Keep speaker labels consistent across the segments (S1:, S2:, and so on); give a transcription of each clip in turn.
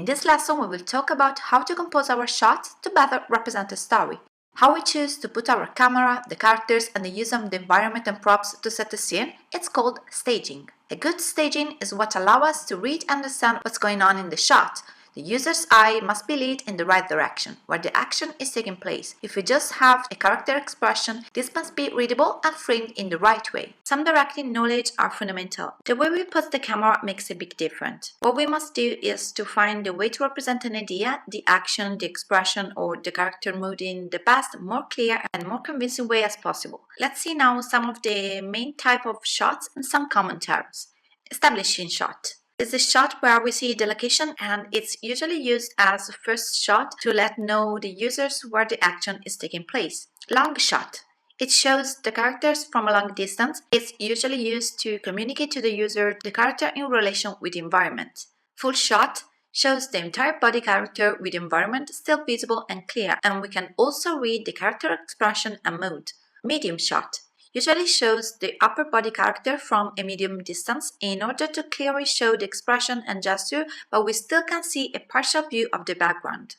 S1: In this lesson, we will talk about how to compose our shots to better represent a story, how we choose to put our camera, the characters, and the use of the environment and props to set the scene. It's called staging. A good staging is what allows us to read and understand what's going on in the shot. The user's eye must be led in the right direction, where the action is taking place. If we just have a character expression, this must be readable and framed in the right way. Some directing knowledge are fundamental. The way we put the camera makes a big difference. What we must do is to find the way to represent an idea, the action, the expression, or the character mood in the best, more clear and more convincing way as possible. Let's see now some of the main type of shots and some common terms. Establishing shot is a shot where we see the location, and it's usually used as a first shot to let know the users where the action is taking place. Long shot. It shows the characters from a long distance. It's usually used to communicate to the user the character in relation with the environment. Full shot shows the entire body character with the environment still visible and clear, and we can also read the character expression and mood. Medium shot usually shows the upper body character from a medium distance in order to clearly show the expression and gesture, but we still can see a partial view of the background.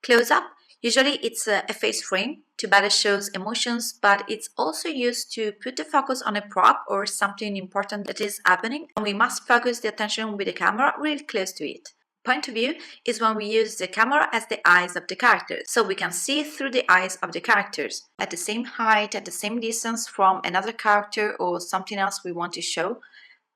S1: Close-up, usually it's a face frame to better show emotions, but it's also used to put the focus on a prop or something important that is happening, and we must focus the attention with the camera really close to it. Point of view is when we use the camera as the eyes of the characters, so we can see through the eyes of the characters, at the same height, at the same distance from another character or something else we want to show.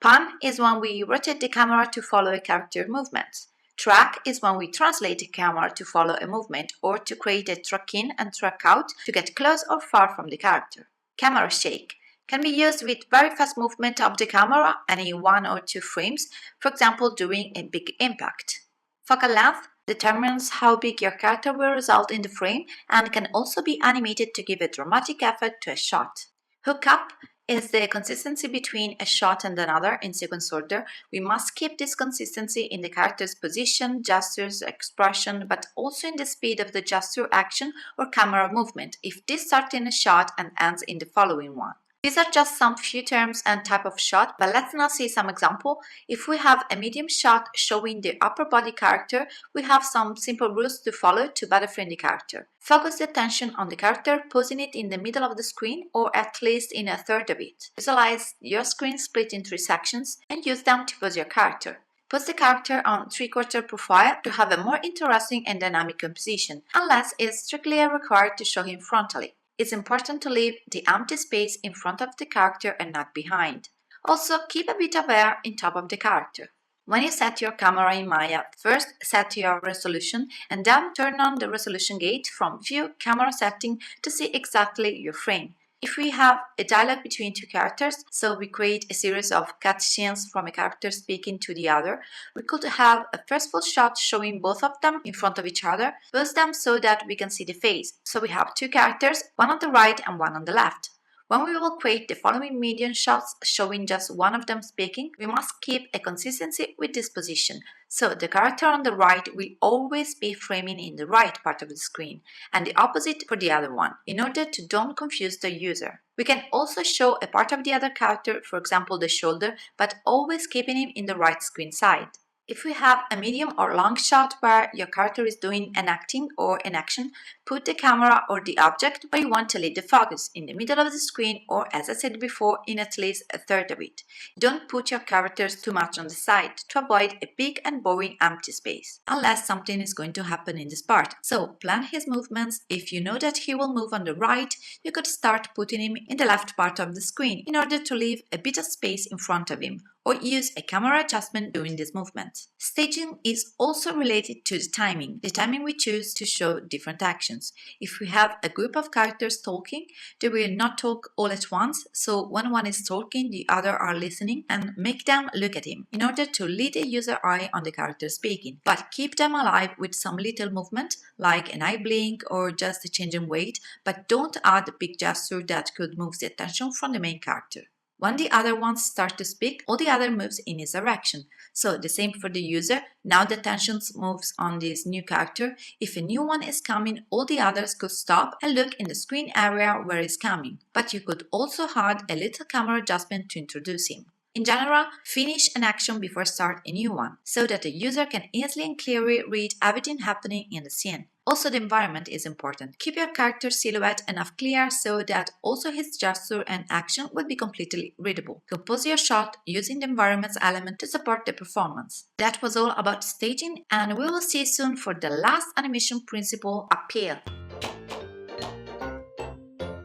S1: Pan is when we rotate the camera to follow a character movement. Track is when we translate the camera to follow a movement or to create a track in and track out to get close or far from the character. Camera shake can be used with very fast movement of the camera, any 1 or 2 frames, for example during a big impact. Focal length determines how big your character will result in the frame and can also be animated to give a dramatic effect to a shot. Hookup is the consistency between a shot and another in sequence order. We must keep this consistency in the character's position, gestures, expression, but also in the speed of the gesture, action, or camera movement if this starts in a shot and ends in the following one. These are just some few terms and type of shot, but let's now see some example. If we have a medium shot showing the upper body character, we have some simple rules to follow to better frame the character. Focus the attention on the character, posing it in the middle of the screen or at least in a third of it. Visualize your screen split in 3 sections and use them to pose your character. Pose the character on 3/4 profile to have a more interesting and dynamic composition, unless it's strictly required to show him frontally. It's important to leave the empty space in front of the character and not behind. Also, keep a bit of air in top of the character. When you set your camera in Maya, first set your resolution and then turn on the resolution gate from View Camera Setting to see exactly your frame. If we have a dialogue between 2 characters, so we create a series of cutscenes from a character speaking to the other, we could have a first full shot showing both of them in front of each other, pose them so that we can see the face. So we have 2 characters, one on the right and one on the left. When we will create the following medium shots showing just one of them speaking, we must keep a consistency with this position, so the character on the right will always be framing in the right part of the screen, and the opposite for the other one, in order to don't confuse the user. We can also show a part of the other character, for example the shoulder, but always keeping him in the right screen side. If we have a medium or long shot where your character is doing an acting or an action, put the camera or the object where you want to lead the focus, in the middle of the screen or, as I said before, in at least a third of it. Don't put your characters too much on the side to avoid a big and boring empty space, unless something is going to happen in this part. So plan his movements. If you know that he will move on the right, you could start putting him in the left part of the screen in order to leave a bit of space in front of him, or use a camera adjustment during this movement. Staging is also related to the timing we choose to show different actions. If we have a group of characters talking, they will not talk all at once, so when one is talking, the other are listening, and make them look at him in order to lead the user eye on the character speaking, but keep them alive with some little movement, like an eye blink or just a change in weight, but don't add a big gesture that could move the attention from the main character. When the other ones start to speak, all the other moves in his direction. So the same for the user. Now the attention moves on this new character. If a new one is coming, all the others could stop and look in the screen area where he's coming. But you could also add a little camera adjustment to introduce him. In general, finish an action before start a new one, so that the user can easily and clearly read everything happening in the scene. Also, the environment is important. Keep your character silhouette enough clear so that also his gesture and action will be completely readable. Compose your shot using the environment's element to support the performance. That was all about staging, and we will see you soon for the last animation principle, appeal.